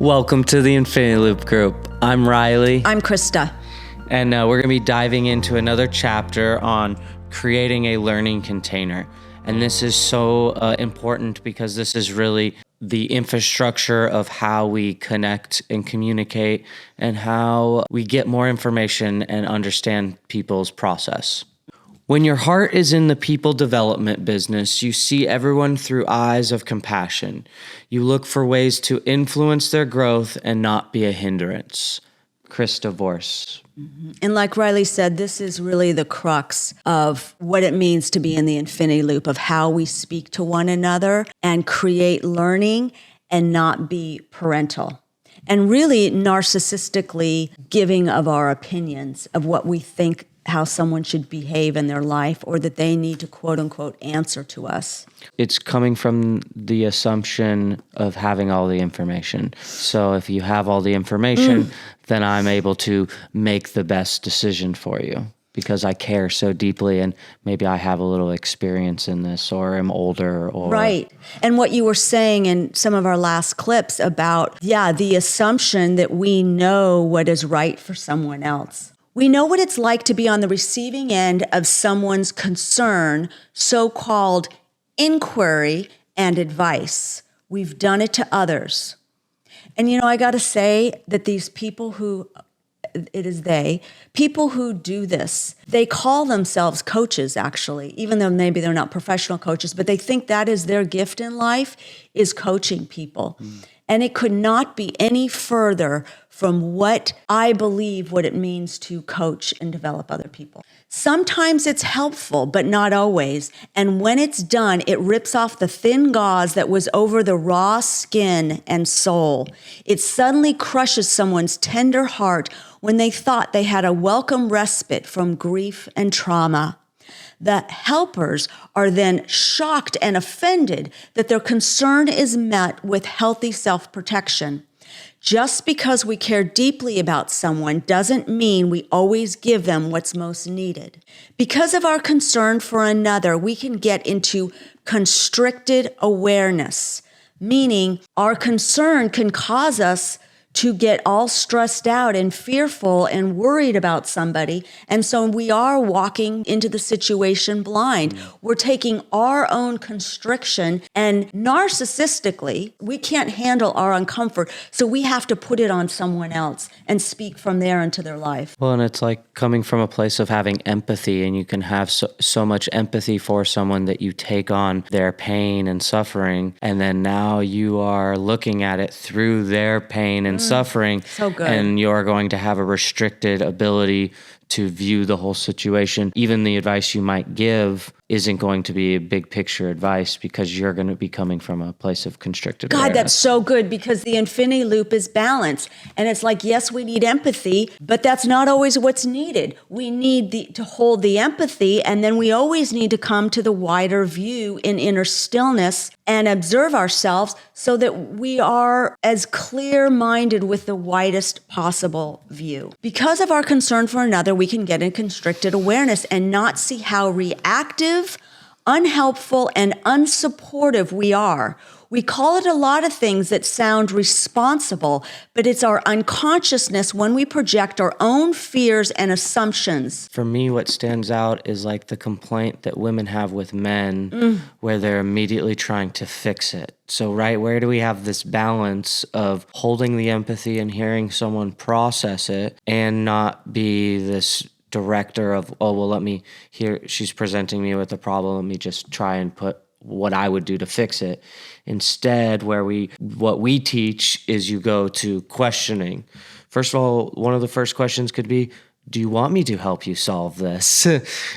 Welcome to the Infinity Loop Group. I'm Riley. I'm Krista. And we're going to be diving into another chapter on creating a learning container. And this is so important because this is really the infrastructure of how we connect and communicate and how we get more information and understand people's process. When your heart is in the people development business, you see everyone through eyes of compassion. You look for ways to influence their growth and not be a hindrance. Krista Vorse. And like Riley said, this is really the crux of what it means to be in the infinity loop of how we speak to one another and create learning and not be parental. And really narcissistically giving of our opinions of what we think how someone should behave in their life or that they need to quote unquote answer to us. It's coming from the assumption of having all the information. So if you have all the information, then I'm able to make the best decision for you because I care so deeply and maybe I have a little experience in this or am older. Or Right. And what you were saying in some of our last clips about, the assumption that we know what is right for someone else. We know what it's like to be on the receiving end of someone's concern, so-called inquiry and advice. We've done it to others. And I got to say that these people people who do this, they call themselves coaches actually, even though maybe they're not professional coaches, but they think that is their gift in life, is coaching people. And it could not be any further from what I believe what it means to coach and develop other people. Sometimes it's helpful, but not always. And when it's done, it rips off the thin gauze that was over the raw skin and soul. It suddenly crushes someone's tender heart when they thought they had a welcome respite from grief and trauma. The helpers are then shocked and offended that their concern is met with healthy self-protection. Just because we care deeply about someone doesn't mean we always give them what's most needed. Because of our concern for another, we can get into constricted awareness, meaning our concern can cause us to get all stressed out and fearful and worried about somebody. And so we are walking into the situation blind. We're taking our own constriction and narcissistically, we can't handle our uncomfort. So we have to put it on someone else and speak from there into their life. Well, and it's like coming from a place of having empathy, and you can have so much empathy for someone that you take on their pain and suffering. And then now you are looking at it through their pain and suffering. So good. And you're going to have a restricted ability to view the whole situation. Even the advice you might give isn't going to be a big picture advice because you're going to be coming from a place of constricted God, awareness. that's so good because the infinity loop is balance. And it's like, yes, we need empathy, but that's not always what's needed. We need to hold the empathy, and then we always need to come to the wider view in inner stillness and observe ourselves so that we are as clear-minded with the widest possible view. Because of our concern for another, we can get in constricted awareness and not see how reactive, unhelpful, and unsupportive we are. We call it a lot of things that sound responsible, but it's our unconsciousness when we project our own fears and assumptions. For me, what stands out is like the complaint that women have with men where they're immediately trying to fix it. So, right, where do we have this balance of holding the empathy and hearing someone process it and not be this director of, let me hear, she's presenting me with a problem, let me just try and put what I would do to fix it. Instead, what we teach is you go to questioning. First of all, one of the first questions could be, do you want me to help you solve this?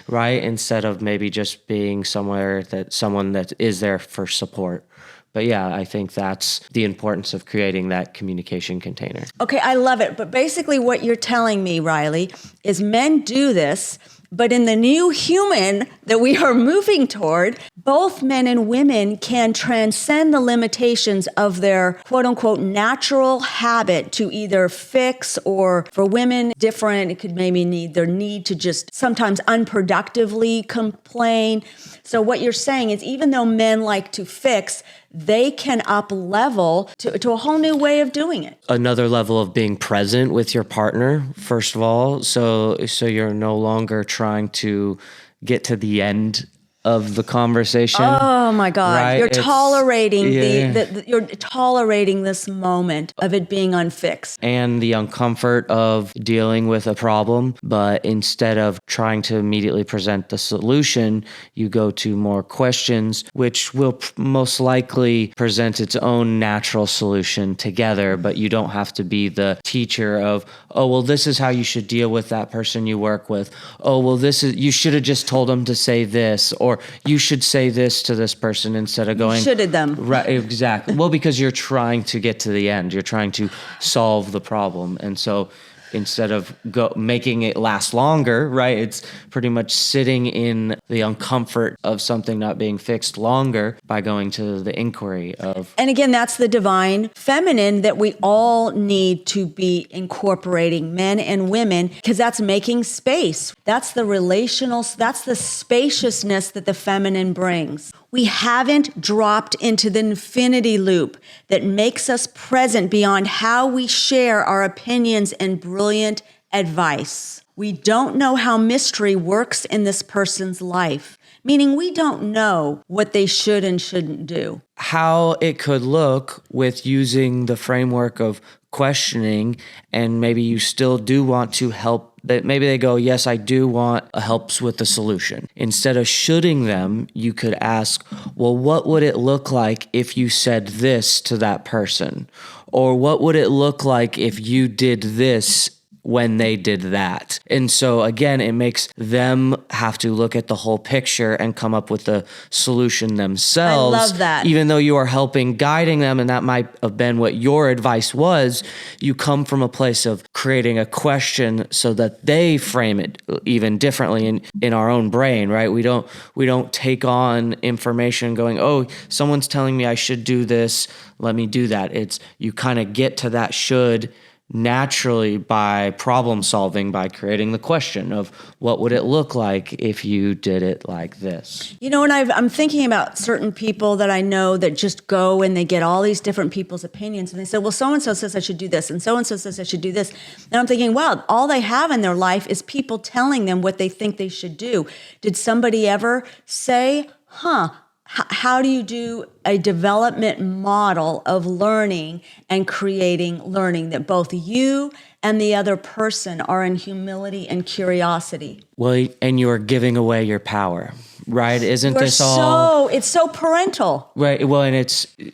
Right? Instead of maybe just being someone that is there for support. But yeah, I think that's the importance of creating that communication container. Okay, I love it. But basically what you're telling me, Riley, is men do this, but in the new human that we are moving toward, both men and women can transcend the limitations of their quote unquote natural habit to either fix, or for women, different. It could maybe their need to just sometimes unproductively complain. So what you're saying is even though men like to fix, they can up level to a whole new way of doing it. Another level of being present with your partner, first of all. So you're no longer trying to get to the end of the conversation. Oh my God. Right? You're tolerating Yeah. you're tolerating this moment of it being unfixed. And the uncomfort of dealing with a problem, but instead of trying to immediately present the solution, you go to more questions, which will most likely present its own natural solution together, but you don't have to be the teacher of, oh, well, this is how you should deal with that person you work with. Oh, well, you should have just told them to say this, or you should say this to this person instead of going... You should've them. Right, exactly. Well, because you're trying to get to the end. You're trying to solve the problem. And so instead of making it last longer, right, it's pretty much sitting in the uncomfort of something not being fixed longer by going to the inquiry of... And again, that's the divine feminine that we all need to be incorporating, men and women, because that's making space. That's the relational, that's the spaciousness that the feminine brings. We haven't dropped into the infinity loop that makes us present beyond how we share our opinions and brilliant advice. We don't know how mystery works in this person's life, meaning we don't know what they should and shouldn't do. How it could look with using the framework of questioning, and maybe you still do want to help. That maybe they go, yes, I do want helps with the solution. Instead of shoulding them, you could ask, well, what would it look like if you said this to that person? Or what would it look like if you did this when they did that? And so again, it makes them have to look at the whole picture and come up with a solution themselves. I love that. Even though you are helping, guiding them, and that might have been what your advice was, you come from a place of creating a question so that they frame it even differently in our own brain, right? We don't take on information going, oh, someone's telling me I should do this, let me do that. It's you kind of get to that should naturally by problem solving, by creating the question of what would it look like if you did it like this. You know, and I'm thinking about certain people that I know that just go and they get all these different people's opinions, and they say, well, so-and-so says I should do this, and so-and-so says I should do this. And I'm thinking, wow, all they have in their life is people telling them what they think they should do. Did somebody ever say, how do you do a development model of learning and creating learning that both you and the other person are in humility and curiosity? Well, and you're giving away your power, right? Isn't this all... It's so parental. Right. Well, and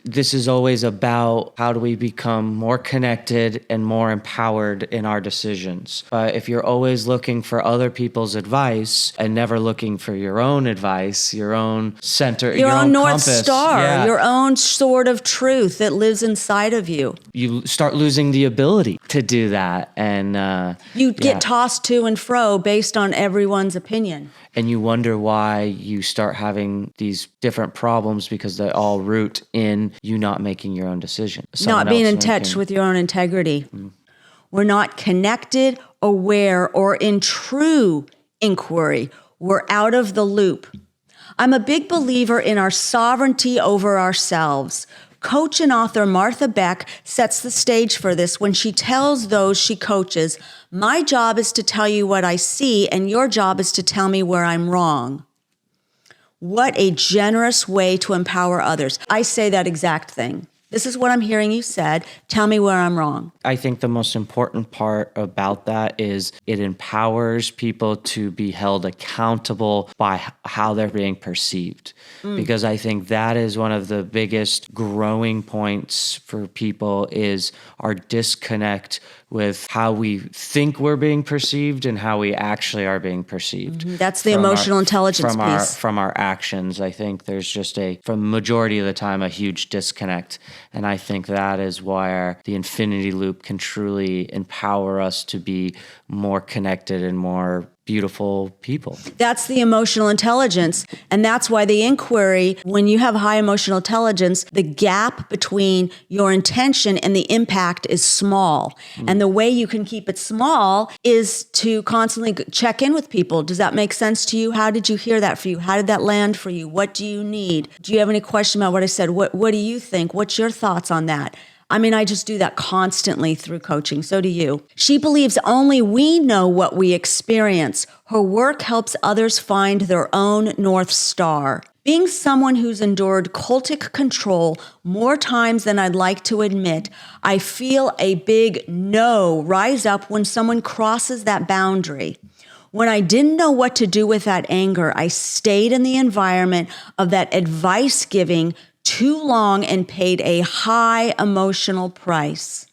this is always about how do we become more connected and more empowered in our decisions. If you're always looking for other people's advice and never looking for your own advice, your own center, your own North compass, Star, your own sword of truth that lives inside of you. You start losing the ability to do that. And you get tossed to and fro based on everyone's opinion. And you wonder why you start having these different problems because they all root in you not making your own decision. Not being in touch with your own integrity. Mm. We're not connected, aware, or in true inquiry. We're out of the loop. I'm a big believer in our sovereignty over ourselves. Coach and author Martha Beck sets the stage for this when she tells those she coaches, my job is to tell you what I see, and your job is to tell me where I'm wrong. What a generous way to empower others. I say that exact thing. This is what I'm hearing you said. Tell me where I'm wrong. I think the most important part about that is it empowers people to be held accountable by how they're being perceived. Because I think that is one of the biggest growing points for people is our disconnect with how we think we're being perceived and how we actually are being perceived. That's the emotional intelligence piece. From our actions. I think there's just for the majority of the time, a huge disconnect. And I think that is where the infinity loop can truly empower us to be more connected and more beautiful people. That's the emotional intelligence. And that's why the inquiry, when you have high emotional intelligence, the gap between your intention and the impact is small. And the way you can keep it small is to constantly check in with people. Does that make sense to you? How did you hear that for you? How did that land for you? What do you need? Do you have any question about what I said? What do you think? What's your thoughts on that? I mean, I just do that constantly through coaching. So do you. She believes only we know what we experience. Her work helps others find their own North Star. Being someone who's endured cultic control more times than I'd like to admit, I feel a big no rise up when someone crosses that boundary. When I didn't know what to do with that anger, I stayed in the environment of that advice giving too long and paid a high emotional price.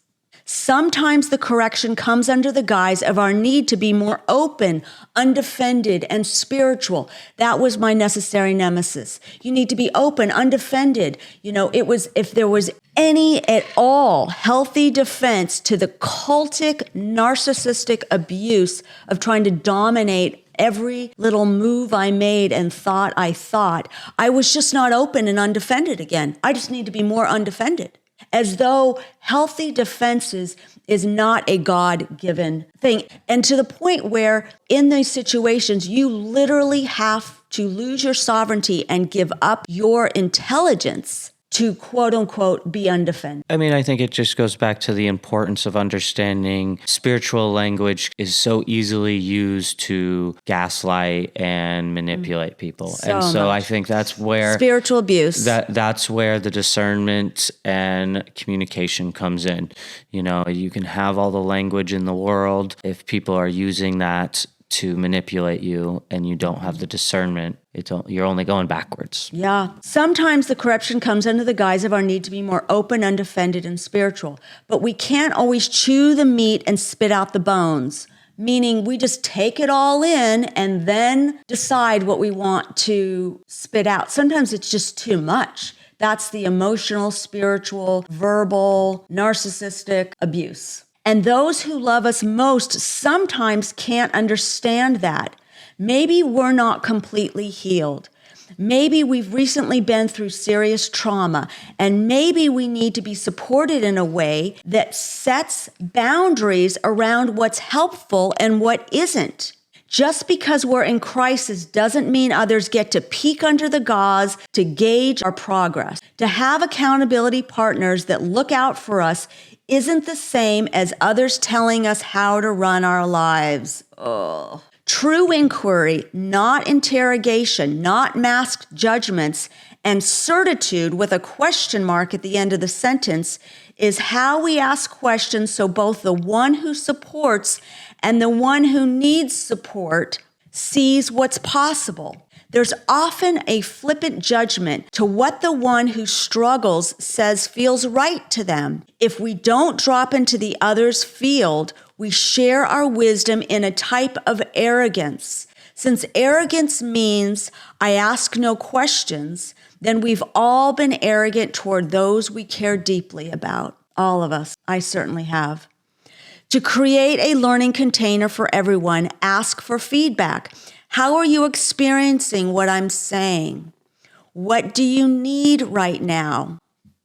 Sometimes the correction comes under the guise of our need to be more open, undefended, and spiritual. That was my necessary nemesis. You need to be open, undefended. It was, if there was any at all healthy defense to the cultic, narcissistic abuse of trying to dominate every little move I made and thought I was just not open and undefended again. I just need to be more undefended. As though healthy defenses is not a God-given thing. And to the point where in these situations, you literally have to lose your sovereignty and give up your intelligence to quote unquote be undefended. I mean, I think it just goes back to the importance of understanding spiritual language is so easily used to gaslight and manipulate people. So I think that's where spiritual abuse. That's where the discernment and communication comes in. You can have all the language in the world. If people are using that to manipulate you and you don't have the discernment, you're only going backwards. Yeah. Sometimes the corruption comes under the guise of our need to be more open, undefended, and spiritual. But we can't always chew the meat and spit out the bones, meaning we just take it all in and then decide what we want to spit out. Sometimes it's just too much. That's the emotional, spiritual, verbal, narcissistic abuse. And those who love us most sometimes can't understand that. Maybe we're not completely healed. Maybe we've recently been through serious trauma, and maybe we need to be supported in a way that sets boundaries around what's helpful and what isn't. Just because we're in crisis doesn't mean others get to peek under the gauze to gauge our progress. To have accountability partners that look out for us isn't the same as others telling us how to run our lives. Ugh. True inquiry, not interrogation, not masked judgments, and certitude with a question mark at the end of the sentence is how we ask questions so both the one who supports and the one who needs support sees what's possible. There's often a flippant judgment to what the one who struggles says feels right to them. If we don't drop into the other's field, we share our wisdom in a type of arrogance. Since arrogance means I ask no questions, then we've all been arrogant toward those we care deeply about. All of us. I certainly have. To create a learning container for everyone, ask for feedback. How are you experiencing what I'm saying? What do you need right now?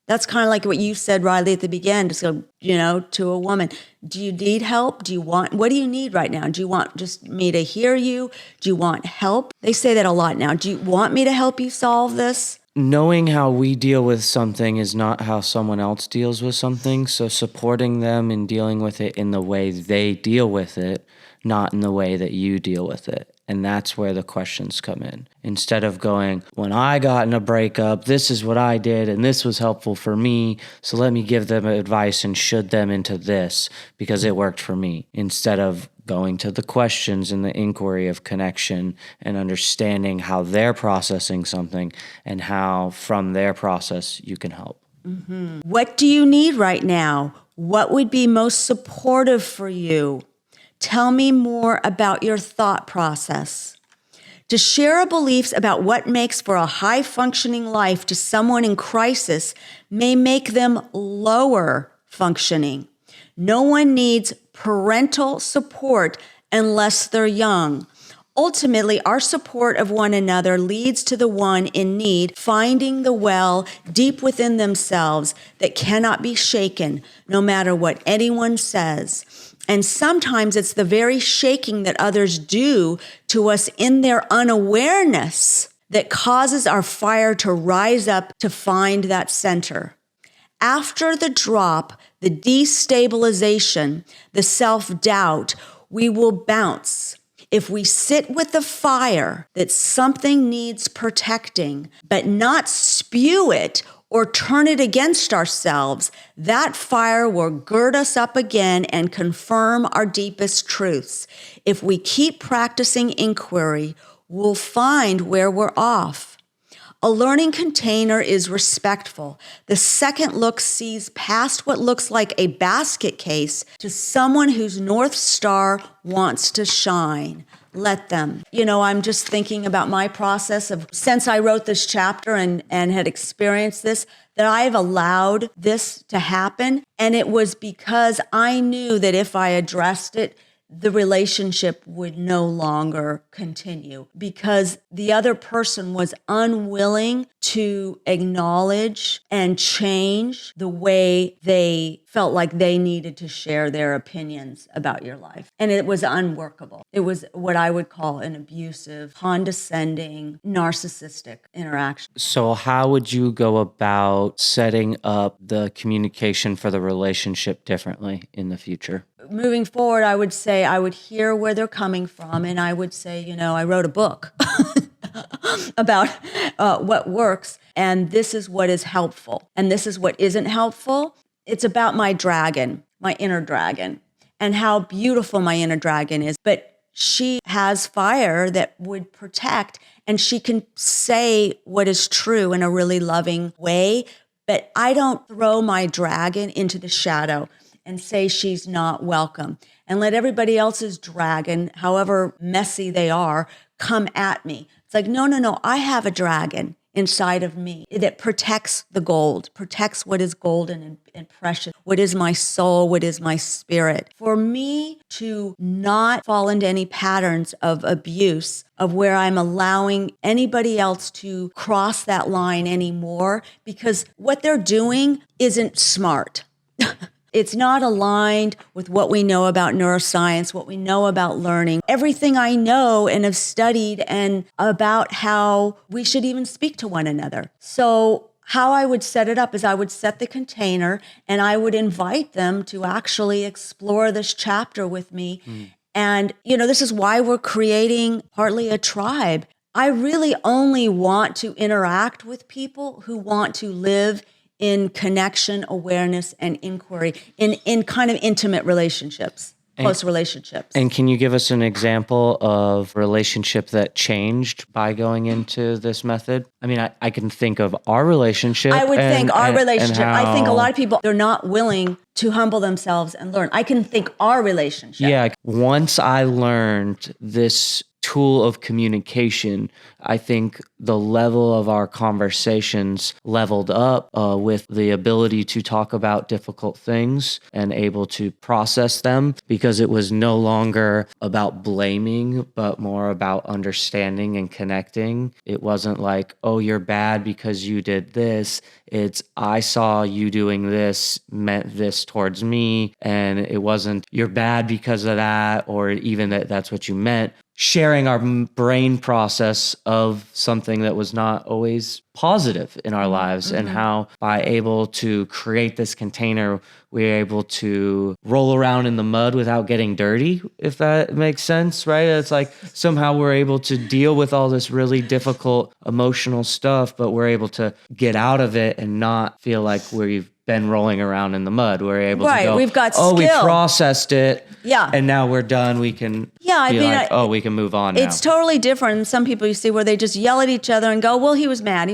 That's kind of like what you said, Riley, at the beginning, just go, to a woman. Do you need help? What do you need right now? Do you want just me to hear you? Do you want help? They say that a lot now. Do you want me to help you solve this? Knowing how we deal with something is not how someone else deals with something. So supporting them in dealing with it in the way they deal with it, not in the way that you deal with it. And that's where the questions come in. Instead of going, when I got in a breakup, this is what I did, and this was helpful for me, so let me give them advice and should them into this because it worked for me. Instead of going to the questions and the inquiry of connection and understanding how they're processing something and how from their process you can help. Mm-hmm. What do you need right now? What would be most supportive for you? Tell me more about your thought process. To share our beliefs about what makes for a high-functioning life to someone in crisis may make them lower functioning. No one needs parental support unless they're young. Ultimately, our support of one another leads to the one in need finding the well deep within themselves that cannot be shaken, no matter what anyone says. And sometimes it's the very shaking that others do to us in their unawareness that causes our fire to rise up to find that center. After the drop, the destabilization, the self-doubt, we will bounce. If we sit with the fire that something needs protecting, but not spew it or turn it against ourselves, that fire will gird us up again and confirm our deepest truths. If we keep practicing inquiry, we'll find where we're off. A learning container is respectful. The second look sees past what looks like a basket case to someone whose North Star wants to shine. Let them. I'm just thinking about my process of since I wrote this chapter and had experienced this, that I've allowed this to happen. And it was because I knew that if I addressed it, the relationship would no longer continue because the other person was unwilling to acknowledge and change the way they felt like they needed to share their opinions about your life. And it was unworkable. It was what I would call an abusive, condescending, narcissistic interaction. So how would you go about setting up the communication for the relationship differently in the future? Moving forward, I would say I would hear where they're coming from, and I would say, I wrote a book about what works, and this is what is helpful, and this is what isn't helpful. It's about my dragon, my inner dragon, and how beautiful my inner dragon is. But she has fire that would protect, and she can say what is true in a really loving way, but I don't throw my dragon into the shadow and say she's not welcome and let everybody else's dragon, however messy they are, come at me. It's like, no, I have a dragon inside of me that protects the gold, protects what is golden and precious, what is my soul, what is my spirit. For me to not fall into any patterns of abuse, of where I'm allowing anybody else to cross that line anymore, because what they're doing isn't smart. It's not aligned with what we know about neuroscience, what we know about learning, everything I know and have studied and about how we should even speak to one another. So how I would set it up is I would set the container and I would invite them to actually explore this chapter with me. And, this is why we're creating partly a tribe. I really only want to interact with people who want to live in connection, awareness, and inquiry, in kind of intimate relationships, close relationships. And can you give us an example of a relationship that changed by going into this method? I mean, I can think of our relationship. I would think our relationship. I think a how- lot of people, they're not willing to humble themselves and learn. I can think our relationship. Yeah, once I learned this tool of communication, I think the level of our conversations leveled up with the ability to talk about difficult things and able to process them, because it was no longer about blaming, but more about understanding and connecting. It wasn't like, oh, you're bad because you did this. It's, I saw you doing this meant this towards me. And it wasn't, you're bad because of that, or even that's what you meant. Sharing our brain process of something that was not always positive in our lives, and how by able to create this container, we're able to roll around in the mud without getting dirty, if that makes sense, right? It's like somehow we're able to deal with all this really difficult emotional stuff, but we're able to get out of it and not feel like we've been rolling around in the mud. We're able to go, we've got oh, we skill. Processed it. Yeah. And now we're done. We can we can move on now. It's totally different than some people you see where they just yell at each other and go, well, he was mad.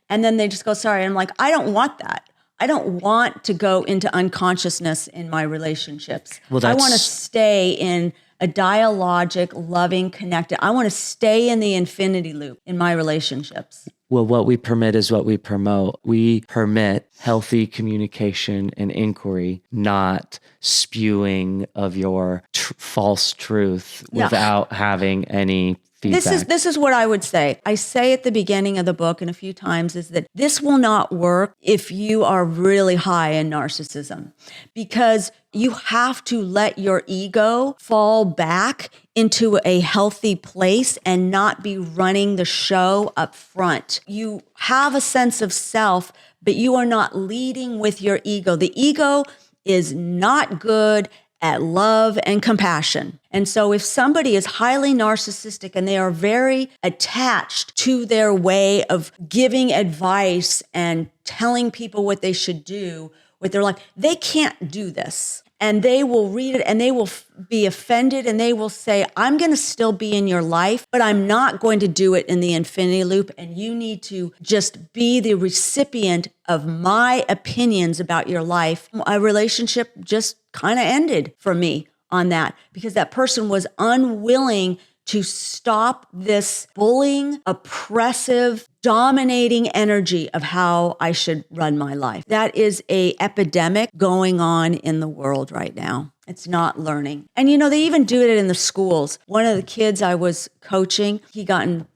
And then they just go, sorry. And I'm like, I don't want that. I don't want to go into unconsciousness in my relationships. Well, I want to stay in a dialogic, loving, connected. I want to stay in the infinity loop in my relationships. Well, what we permit is what we promote. We permit healthy communication and inquiry, not spewing of your false truth without having any feedback. This is what I would say. I say at the beginning of the book and a few times is that this will not work if you are really high in narcissism, because you have to let your ego fall back into a healthy place and not be running the show up front. You have a sense of self, but you are not leading with your ego. The ego is not good at love and compassion. And so if somebody is highly narcissistic and they are very attached to their way of giving advice and telling people what they should do with their life, they can't do this. And they will read it and they will be offended and they will say, I'm going to still be in your life, but I'm not going to do it in the infinity loop. And you need to just be the recipient of my opinions about your life. A relationship just kind of ended for me on that because that person was unwilling to stop this bullying, oppressive, dominating energy of how I should run my life. That is an epidemic going on in the world right now. It's not learning. And they even do it in the schools. One of the kids I was coaching,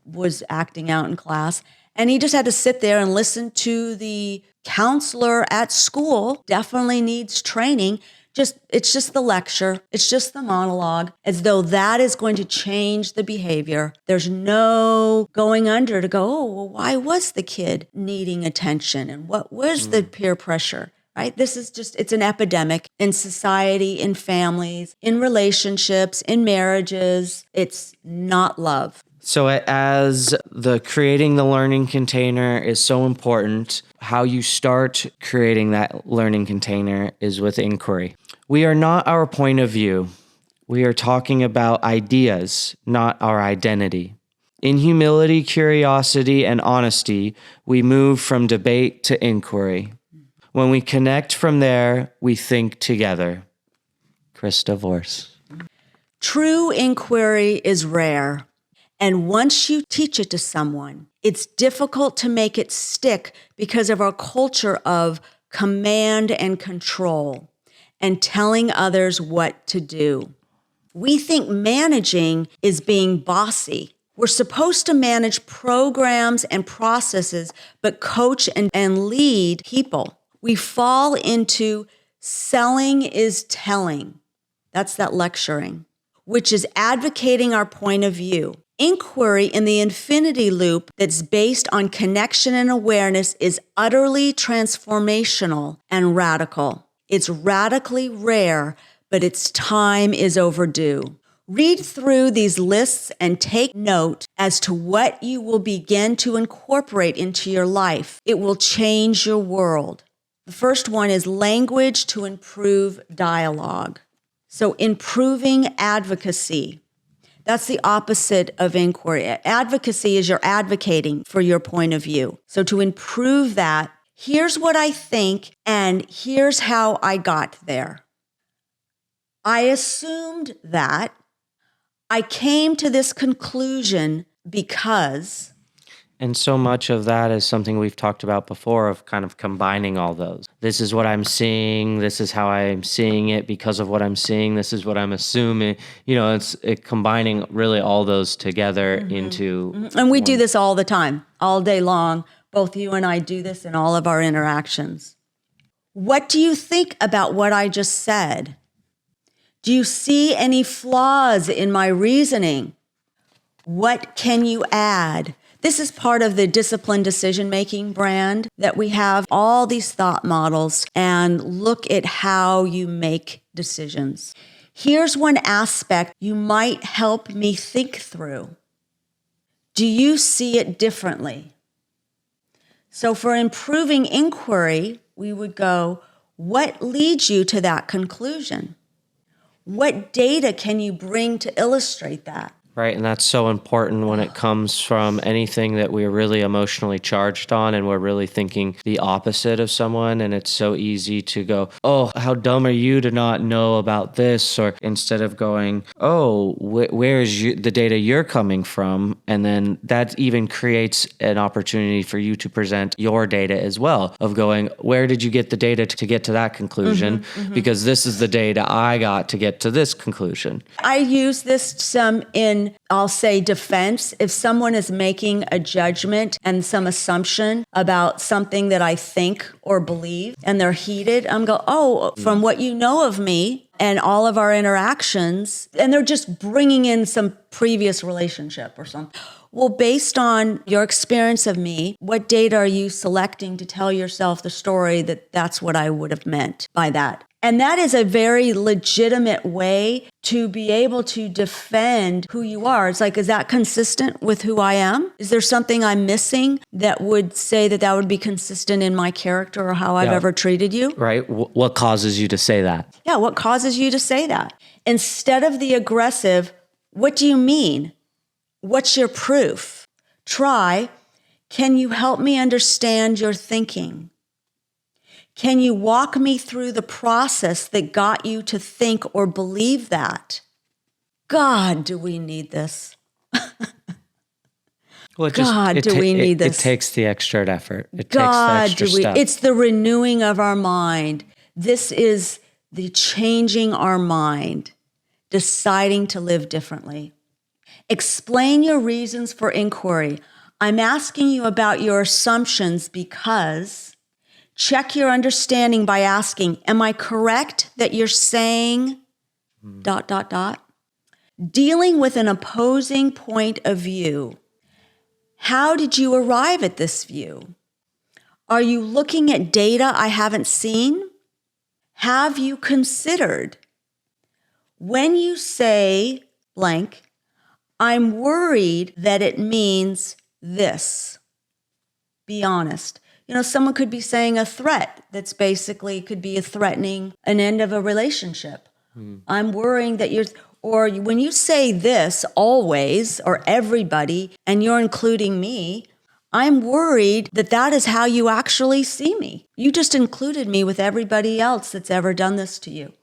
was acting out in class, and he just had to sit there and listen to the counselor at school. Definitely needs training. It's just the lecture. It's just the monologue, as though that is going to change the behavior. There's no going under to go, oh, well, why was the kid needing attention? And what was the peer pressure, right? This is it's an epidemic in society, in families, in relationships, in marriages. It's not love. So as creating the learning container is so important, how you start creating that learning container is with inquiry. We are not our point of view. We are talking about ideas, not our identity. In humility, curiosity, and honesty, we move from debate to inquiry. When we connect from there, we think together. Krista Vorse. True inquiry is rare. And once you teach it to someone, it's difficult to make it stick because of our culture of command and control and telling others what to do. We think managing is being bossy. We're supposed to manage programs and processes, but coach and lead people. We fall into selling is telling. That's that lecturing, which is advocating our point of view. Inquiry in the infinity loop that's based on connection and awareness is utterly transformational and radical. It's radically rare, but its time is overdue. Read through these lists and take note as to what you will begin to incorporate into your life. It will change your world. The first one is language to improve dialogue. So improving advocacy. That's the opposite of inquiry. Advocacy is you're advocating for your point of view. So to improve that, here's what I think, and here's how I got there. I assumed that. I came to this conclusion because... And so much of that is something we've talked about before, of kind of combining all those. This is what I'm seeing. This is how I'm seeing it because of what I'm seeing. This is what I'm assuming. It's combining really all those together into... And we do this all the time, all day long. Both you and I do this in all of our interactions. What do you think about what I just said? Do you see any flaws in my reasoning? What can you add? This is part of the disciplined decision-making brand that we have all these thought models and look at how you make decisions. Here's one aspect you might help me think through. Do you see it differently? So for improving inquiry, we would go, what leads you to that conclusion? What data can you bring to illustrate that? Right. And that's so important when it comes from anything that we're really emotionally charged on and we're really thinking the opposite of someone. And it's so easy to go, oh, how dumb are you to not know about this? Or instead of going, oh, where is the data you're coming from? And then that even creates an opportunity for you to present your data as well, of going, where did you get the data to get to that conclusion? Because this is the data I got to get to this conclusion. I use this some in, I'll say, defense. If someone is making a judgment and some assumption about something that I think or believe, and they're heated, I'm go, oh, from what you know of me and all of our interactions, and they're just bringing in some previous relationship or something. Well, based on your experience of me, what data are you selecting to tell yourself the story that that's what I would have meant by that? And that is a very legitimate way to be able to defend who you are. It's like, is that consistent with who I am? Is there something I'm missing that would say that that would be consistent in my character or how I've ever treated you? Right. What causes you to say that? Yeah, what causes you to say that? Instead of the aggressive, what do you mean? What's your proof? Try, can you help me understand your thinking? Can you walk me through the process that got you to think or believe that? God, do we need this? Well, do we need this? It takes the extra effort. It takes the extra step. It's the renewing of our mind. This is the changing our mind, deciding to live differently. Explain your reasons for inquiry. I'm asking you about your assumptions because... Check your understanding by asking, am I correct that you're saying ... Dealing with an opposing point of view. How did you arrive at this view? Are you looking at data I haven't seen? Have you considered? When you say blank, I'm worried that it means this. Be honest. You know, someone could be saying a threat that's basically could be a threatening an end of a relationship. I'm worrying that or when you say this always or everybody and you're including me, I'm worried that that is how you actually see me. You just included me with everybody else that's ever done this to you.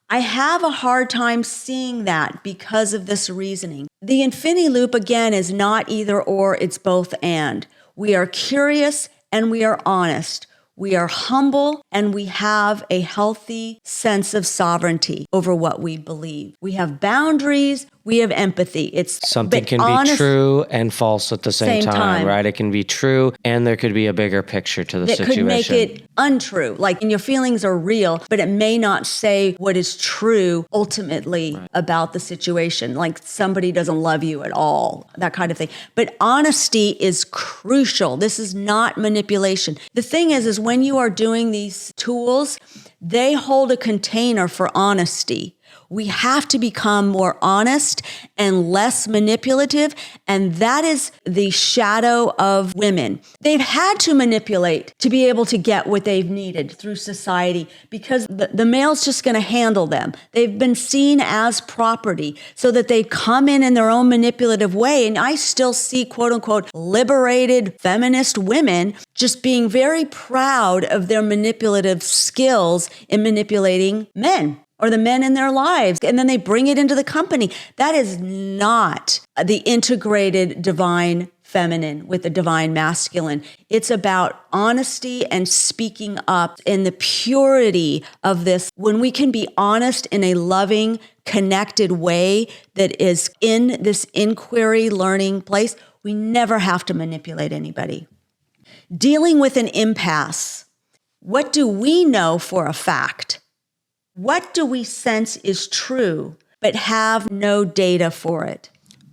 I have a hard time seeing that because of this reasoning. The infinity loop, again, is not either or, it's both and. We are curious and we are honest. We are humble and we have a healthy sense of sovereignty over what we believe. We have boundaries. We have empathy. It's something can be true and false at the same time, right? It can be true and there could be a bigger picture to the situation. It could make it untrue. Like, and your feelings are real, but it may not say what is true ultimately about the situation. Like somebody doesn't love you at all, that kind of thing. But honesty is crucial. This is not manipulation. The thing is when you are doing these tools, they hold a container for honesty. We have to become more honest and less manipulative. And that is the shadow of women. They've had to manipulate to be able to get what they've needed through society because the male's just going to handle them. They've been seen as property so that they come in their own manipulative way. And I still see, quote unquote, liberated feminist women just being very proud of their manipulative skills in manipulating men. Or the men in their lives, and then they bring it into the company. That is not the integrated divine feminine with the divine masculine. It's about honesty and speaking up in the purity of this. When we can be honest in a loving, connected way that is in this inquiry learning place, we never have to manipulate anybody. Dealing with an impasse. What do we know for a fact? What do we sense is true, but have no data for it?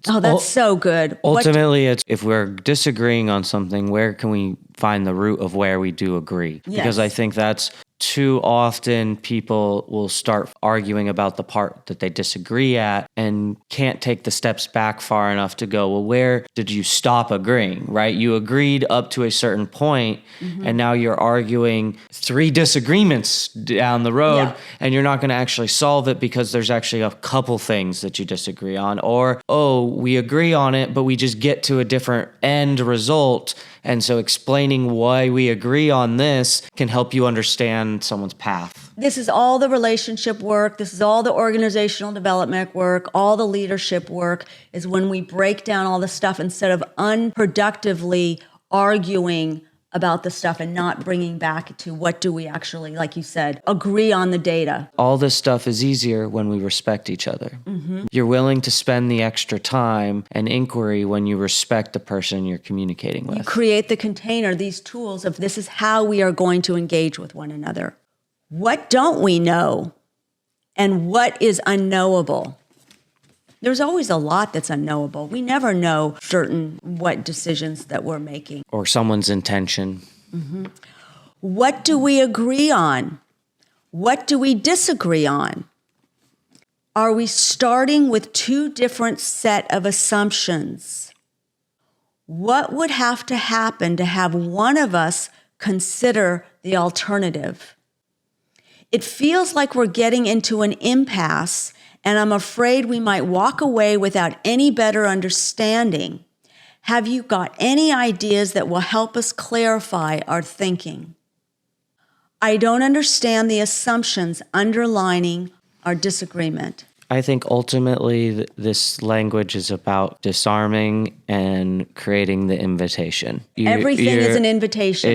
Oh, that's so good. Ultimately, it's if we're disagreeing on something, where can we find the root of where we do agree? Yes. Because I think that's too often people will start arguing about the part that they disagree at and can't take the steps back far enough to go, well, where did you stop agreeing, right? You agreed up to a certain point, and now you're arguing 3 disagreements down the road, and you're not going to actually solve it because there's actually a couple things that you disagree on. Or, oh, we agree on it, but we just get to a different end result. And so explaining why we agree on this can help you understand someone's path. This is all the relationship work. This is all the organizational development work, all the leadership work, is when we break down all the stuff instead of unproductively arguing about the stuff and not bringing back to what do we actually, like you said, agree on the data. All this stuff is easier when we respect each other. You're willing to spend the extra time and inquiry when you respect the person you're communicating with. You create the container, these tools of this is how we are going to engage with one another. What don't we know? And what is unknowable? There's always a lot that's unknowable. We never know what decisions that we're making. Or someone's intention. What do we agree on? What do we disagree on? Are we starting with 2 different set of assumptions? What would have to happen to have one of us consider the alternative? It feels like we're getting into an impasse, and I'm afraid we might walk away without any better understanding. Have you got any ideas that will help us clarify our thinking? I don't understand the assumptions underlining our disagreement. I think ultimately this language is about disarming and creating the invitation. Everything is an invitation.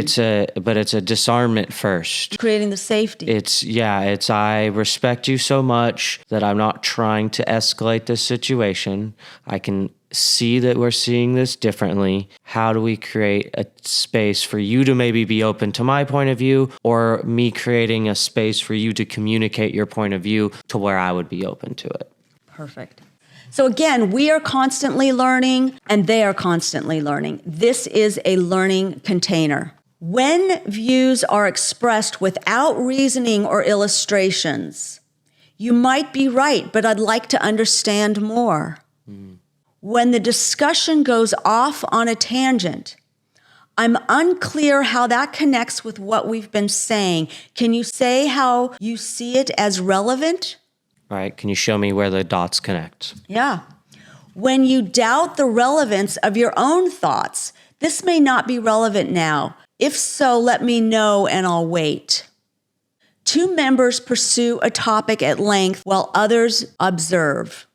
But it's a disarmament first. Creating the safety. It's I respect you so much that I'm not trying to escalate this situation. I can see that we're seeing this differently. How do we create a space for you to maybe be open to my point of view, or me creating a space for you to communicate your point of view to where I would be open to it? Perfect. So again, we are constantly learning and they are constantly learning. This is a learning container. When views are expressed without reasoning or illustrations, you might be right, but I'd like to understand more. When the discussion goes off on a tangent, I'm unclear how that connects with what we've been saying. Can you say how you see it as relevant? Right. Can you show me where the dots connect? Yeah. When you doubt the relevance of your own thoughts, this may not be relevant now. If so, let me know and I'll wait. 2 members pursue a topic at length while others observe.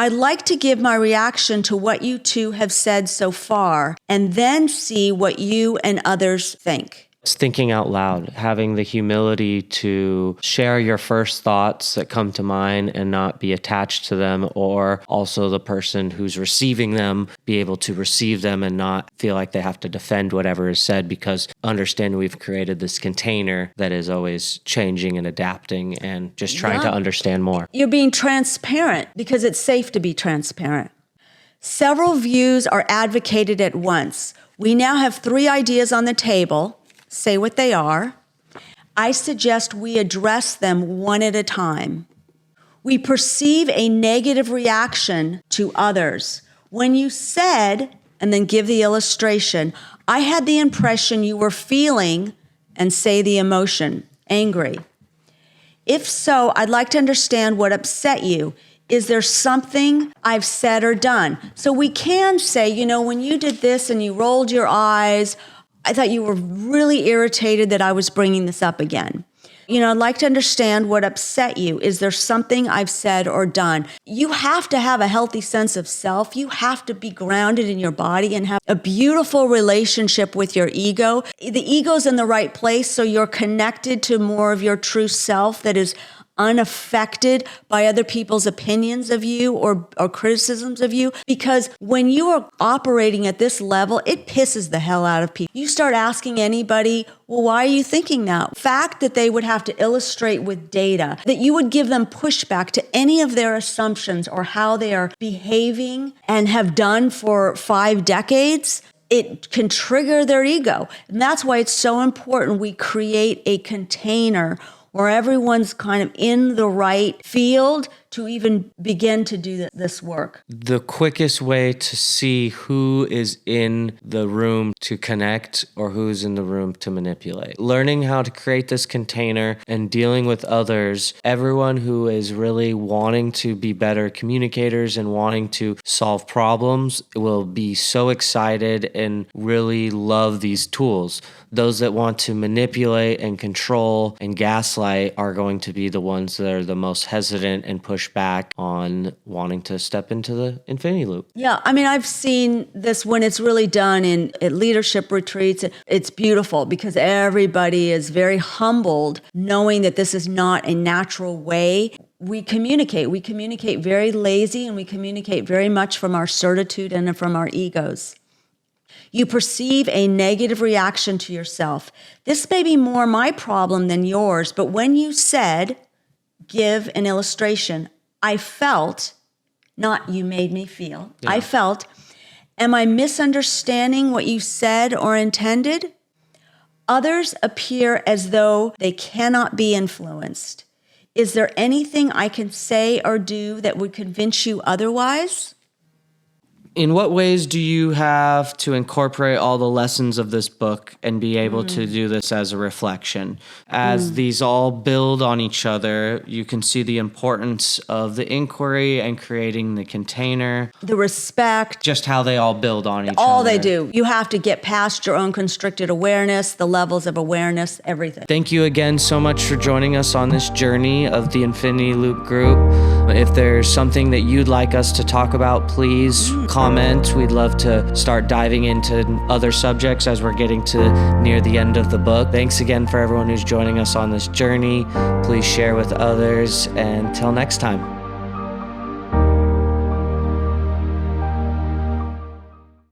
I'd like to give my reaction to what you 2 have said so far and then see what you and others think. It's thinking out loud, having the humility to share your first thoughts that come to mind and not be attached to them, or also the person who's receiving them be able to receive them and not feel like they have to defend whatever is said, because understand we've created this container that is always changing and adapting and just trying to understand more. You're being transparent because it's safe to be transparent. Several views are advocated at once. We now have 3 ideas on the table. Say what they are. I suggest we address them one at a time. We perceive a negative reaction to others. When you said, and then give the illustration, I had the impression you were feeling, and say the emotion, angry. If so, I'd like to understand what upset you. Is there something I've said or done? So we can say, when you did this and you rolled your eyes, I thought you were really irritated that I was bringing this up again. I'd like to understand what upset you. Is there something I've said or done? You have to have a healthy sense of self. You have to be grounded in your body and have a beautiful relationship with your ego. The ego's in the right place, so you're connected to more of your true self that is unaffected by other people's opinions of you or criticisms of you. Because when you are operating at this level, it pisses the hell out of people. You start asking anybody, well, why are you thinking that? The fact that they would have to illustrate with data, that you would give them pushback to any of their assumptions or how they are behaving and have done for 5 decades, it can trigger their ego. And that's why it's so important we create a container where everyone's kind of in the right field to even begin to do this work. The quickest way to see who is in the room to connect or who's in the room to manipulate. Learning how to create this container and dealing with others, everyone who is really wanting to be better communicators and wanting to solve problems will be so excited and really love these tools. Those that want to manipulate and control and gaslight are going to be the ones that are the most hesitant and push back on wanting to step into the infinity loop. Yeah, I mean, I've seen this when it's really done at leadership retreats. It's beautiful because everybody is very humbled knowing that this is not a natural way we communicate. We communicate very lazy and we communicate very much from our certitude and from our egos. You perceive a negative reaction to yourself. This may be more my problem than yours, but when you said, give an illustration, I felt, not you made me feel, yeah. I felt, am I misunderstanding what you said or intended? Others appear as though they cannot be influenced. Is there anything I can say or do that would convince you otherwise? In what ways do you have to incorporate all the lessons of this book and be able to do this as a reflection? As these all build on each other, you can see the importance of the inquiry and creating the container. The respect. Just how they all build on each other. All they do. You have to get past your own constricted awareness, the levels of awareness, everything. Thank you again so much for joining us on this journey of the Infinity Loop group. If there's something that you'd like us to talk about, please comment. We'd love to start diving into other subjects as we're getting to near the end of the book. Thanks again for everyone who's joining us on this journey. Please share with others, and till next time.